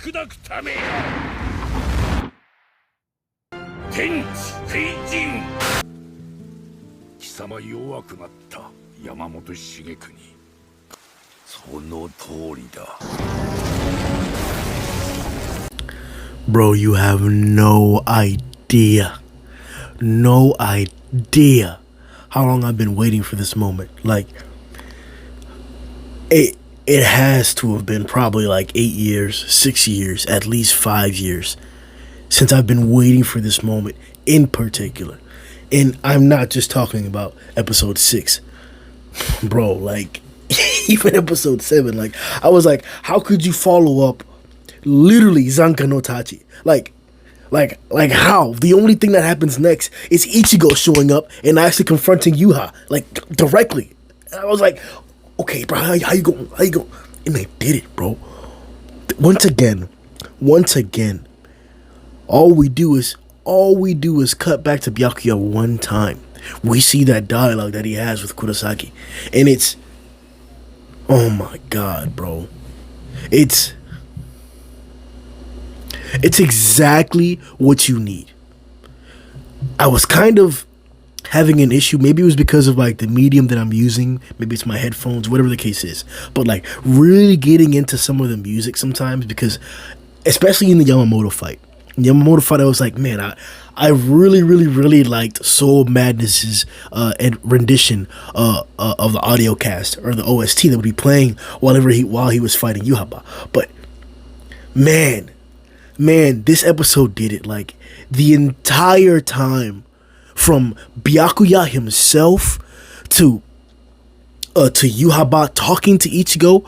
砕くためよ。天地废人。貴様弱くなった山本茂国。その通りだ。 Bro, you have no idea how long I've been waiting for this moment. Like, it has to have been probably like 8 years, 6 years, at least 5 years since I've been waiting for this moment in particular. And I'm not just talking about episode 6. Bro, like, even episode 7, like, I was like, how could you follow up literally Zanka no Tachi? Like how? The only thing that happens next is Ichigo showing up and actually confronting Yuha, like, directly. And I was like, okay, bro, how you going? How you going? And they did it, bro. Once again, all we do is cut back to Byakuya one time. We see that dialogue that he has with Kurosaki, and it's, oh my god, bro, it's exactly what you need. I was kind of having an issue. Maybe it was because of like the medium that I'm using. Maybe it's my headphones, whatever the case is. But like really getting into some of the music sometimes, because especially in the Yamamoto fight, I was like, man, I really liked Soul Madness's rendition of the audio cast, or the OST that would be playing while he was fighting Yuhaba. But man, this episode did it. Like, the entire time, from Byakuya himself to Yuhaba talking to Ichigo,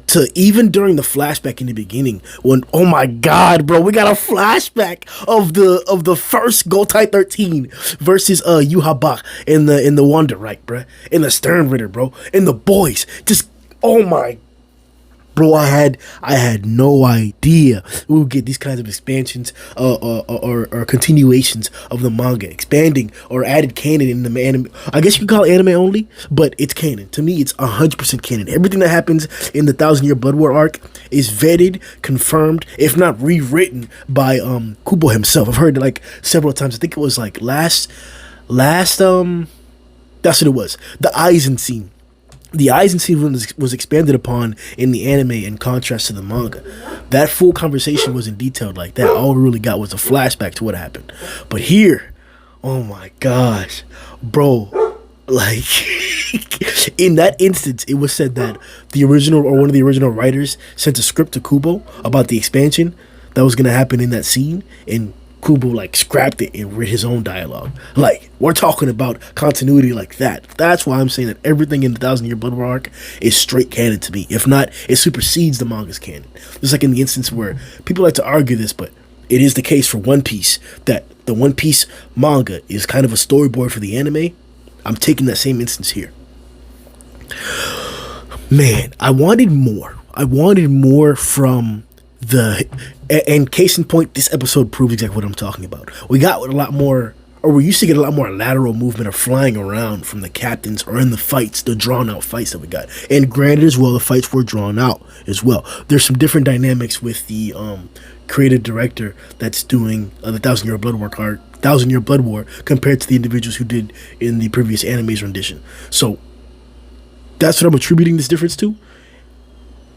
to even during the flashback in the beginning, when, oh my god, bro, we got a flashback of the first Gotai 13 versus Yuhaba in the Wonder Right, bro, in the Sternritter, bro, and the boys just, oh my. Bro, I had no idea we would get these kinds of expansions or continuations of the manga, expanding or added canon in the anime. I guess you could call it anime only, but it's canon. To me, it's 100% canon. Everything that happens in the 1,000-Year Blood War arc is vetted, confirmed, if not rewritten by Kubo himself. I've heard it like several times. I think it was like last that's what it was. The Aizen scene. The Aizen scene was expanded upon in the anime in contrast to the manga. That full conversation wasn't detailed like that. All we really got was a flashback to what happened. But here, oh my gosh, bro, like, in that instance, it was said that the original, or one of the original writers, sent a script to Kubo about the expansion that was going to happen in that scene, and Kubo like scrapped it and wrote his own dialogue. Like, we're talking about continuity like that. That's why I'm saying that everything in the 1,000-Year Blood War arc is straight canon to me. If not, it supersedes the manga's canon. Just like in the instance where people like to argue this, but it is the case for One Piece, that the One Piece manga is kind of a storyboard for the anime. I'm taking that same instance here. Man, I wanted more. I wanted more from and case in point, this episode proves exactly what I'm talking about. We got a lot more, or we used to get a lot more lateral movement or flying around from the captains, or in the fights, the drawn out fights that we got. And granted as well, the fights were drawn out as well. There's some different dynamics with the creative director that's doing the 1,000-Year Blood War card, 1,000-Year Blood War, compared to the individuals who did in the previous anime's rendition. So that's what I'm attributing this difference to.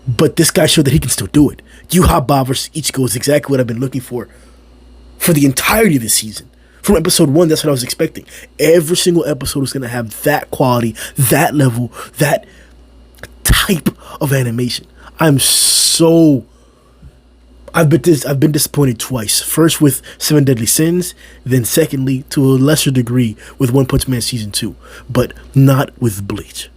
But this guy showed that he can still do it. Yuhaba versus Ichigo is exactly what I've been looking for the entirety of this season. From episode 1, that's what I was expecting. Every single episode is going to have that quality, that level, that type of animation. I've been disappointed twice. First with 7 Deadly Sins, then secondly, to a lesser degree, with One Punch Man Season 2. But not with Bleach.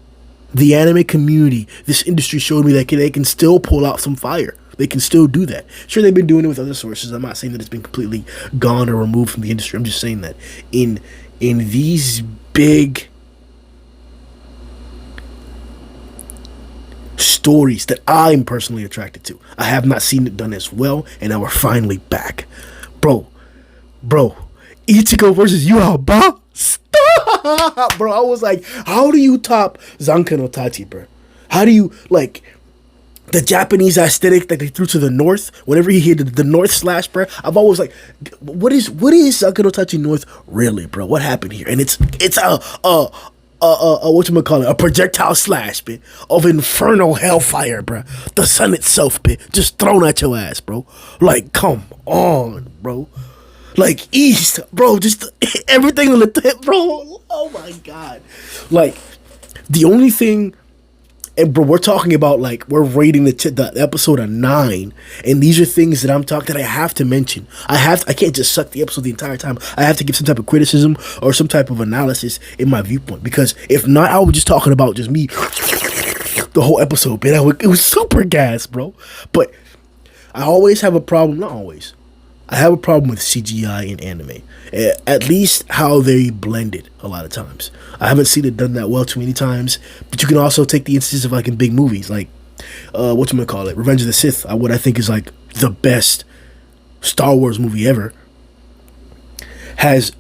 The anime community, this industry showed me that they can still pull out some fire. They can still do that. Sure, they've been doing it with other sources. I'm not saying that it's been completely gone or removed from the industry. I'm just saying that in these big stories that I'm personally attracted to, I have not seen it done as well, and now we're finally back. Bro, Ichigo versus Yuhaba? Stop! Bro, I was like, how do you top Zanka no Tachi, bro? How do you, like, the Japanese aesthetic that they threw to the north. Whenever he hit the north slash, bro, I've always like, what is Sakunotachi North really, bro? What happened here? And it's whatchamacallit, a projectile slash, bit of infernal hellfire, bro. The sun itself, bit, just thrown at your ass, bro. Like, come on, bro. Like, east, bro, just everything on the tip, bro. Oh my god. Like, the only thing, and bro, we're talking about, like, we're rating the episode a 9, and these are things that I'm talking that I have to mention. I can't just suck the episode the entire time. I have to give some type of criticism or some type of analysis in my viewpoint, because if not, I was just talking about just me the whole episode, man. It was super gas, bro. But I always have a problem, not always. I have a problem with CGI in anime, at least how they blend it a lot of times. I haven't seen it done that well too many times, but you can also take the instances of, like, in big movies, like, whatchamacallit, Revenge of the Sith, what I think is, like, the best Star Wars movie ever, has,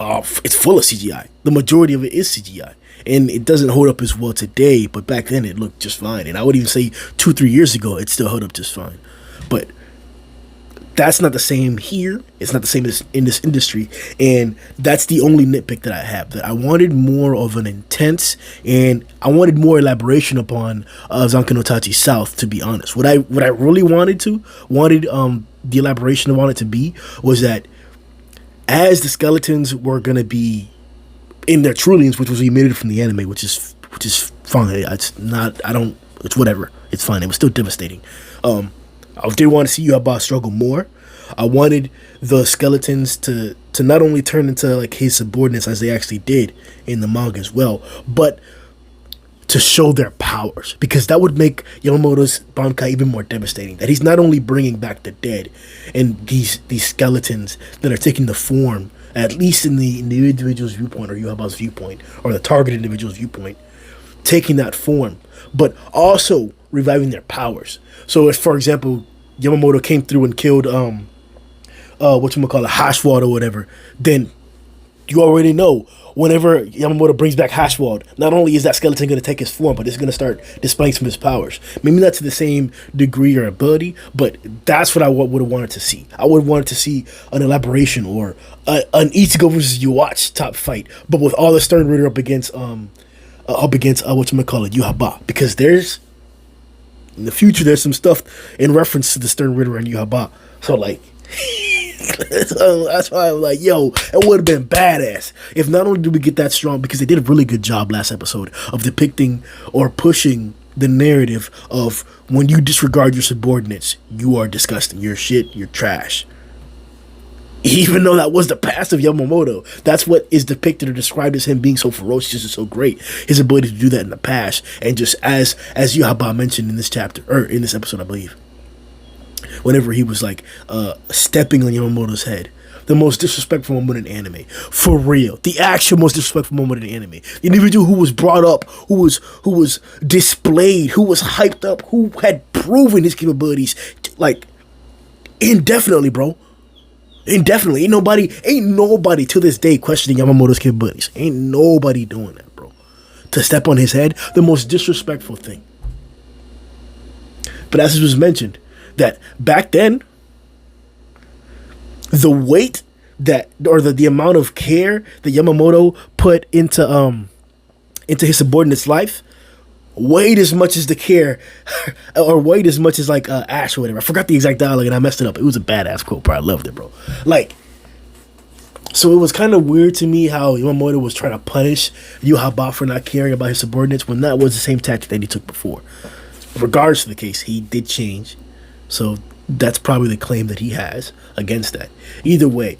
it's full of CGI. The majority of it is CGI, and it doesn't hold up as well today, but back then it looked just fine, and I would even say 2-3 years ago, it still held up just fine, but that's not the same here. It's not the same as in this industry, and that's the only nitpick that I have. That I wanted more of an intense, and I wanted more elaboration upon Zankan-no-Tachi South. To be honest, what I really wanted the elaboration on it to be was that as the skeletons were gonna be in their trillions, which was omitted from the anime, which is fine. It's not. I don't. It's whatever. It's fine. It was still devastating. I did want to see Yahba struggle more. I wanted the skeletons to not only turn into, like, his subordinates as they actually did in the manga as well, but to show their powers, because that would make Yamamoto's Bankai even more devastating. That he's not only bringing back the dead and these skeletons that are taking the form, at least in the individual's viewpoint or Yahba's viewpoint or the target individual's viewpoint, taking that form, but also reviving their powers. So if, for example, Yamamoto came through and killed Hashwald or whatever, then you already know whenever Yamamoto brings back Hashwald, not only is that skeleton going to take his form, but it's going to start displaying some of his powers. Maybe not to the same degree or ability, but that's what I would have wanted to see. I would have wanted to see an elaboration or an ICHIGO versus YHWACH top fight, but with all the Sternritter up against Yahba, because there's, in the future, there's some stuff in reference to the Sternritter and Yahba. So, like, so that's why I'm like, yo, it would have been badass if not only did we get that strong, because they did a really good job last episode of depicting or pushing the narrative of when you disregard your subordinates, you are disgusting, you're shit, you're trash. Even though that was the past of Yamamoto, that's what is depicted or described as him being so ferocious and so great. His ability to do that in the past, and just as Yahba mentioned in this chapter, or in this episode, I believe, whenever he was, like, stepping on Yamamoto's head. The most disrespectful moment in anime. For real. The actual most disrespectful moment in anime. The individual who was brought up, who was displayed, who was hyped up, who had proven his capabilities, like, indefinitely, bro. Indefinitely. Ain't nobody to this day questioning Yamamoto's capabilities. Ain't nobody doing that, bro. To step on his head, the most disrespectful thing. But as it was mentioned, that back then, the weight that, or the amount of care that Yamamoto put into his subordinate's life weighed as much as the care, or weighed as much as, like, Ash or whatever. I forgot the exact dialogue and I messed it up. It was a badass quote, bro. I loved it, bro. Like, so it was kind of weird to me how Yamamoto was trying to punish Yahba for not caring about his subordinates when that was the same tactic that he took before. Regardless of the case, he did change. So that's probably the claim that he has against that. Either way,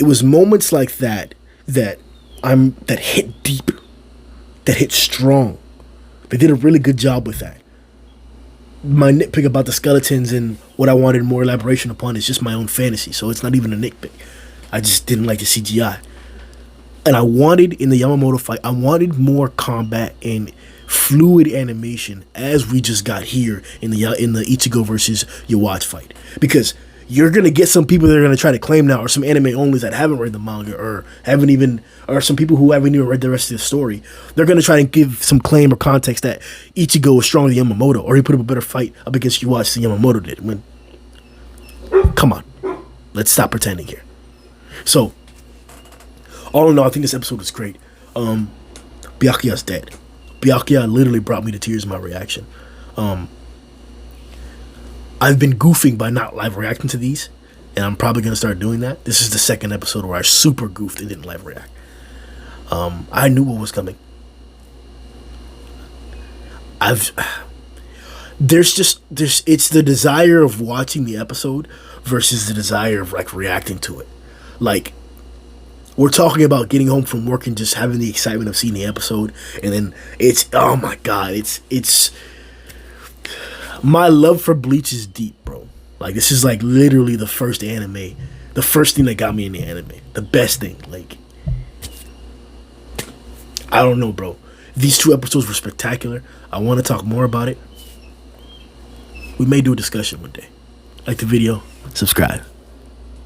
it was moments like that that hit deep, that hit strong. They did a really good job with that. My nitpick about the skeletons and what I wanted more elaboration upon is just my own fantasy, so it's not even a nitpick. I just didn't like the CGI. And I wanted, in the Yamamoto fight, I wanted more combat and fluid animation as we just got here in the ICHIGO versus YHWACH fight. Because you're gonna get some people that are gonna try to claim now, or some anime onlys that haven't read the manga, or haven't even, or some people who haven't even read the rest of the story. They're gonna try and give some claim or context that Ichigo is stronger than Yamamoto, or he put up a better fight up against YHWACH than Yamamoto did. When, come on, let's stop pretending here. So, all in all, I think this episode was great. Byakuya's dead. Byakuya literally brought me to tears in my reaction. I've been goofing by not live reacting to these, and I'm probably going to start doing that. This is the second episode where I super goofed and didn't live react. I knew what was coming. It's the desire of watching the episode versus the desire of like reacting to it. Like, we're talking about getting home from work and just having the excitement of seeing the episode, and then it's, oh my god, it's my love for Bleach is deep, bro. Like, this is like literally the first anime, the first thing that got me in the anime, the best thing. Like, I don't know, bro. These 2 episodes were spectacular. I want to talk more about it. We may do a discussion one day. Like the video, subscribe.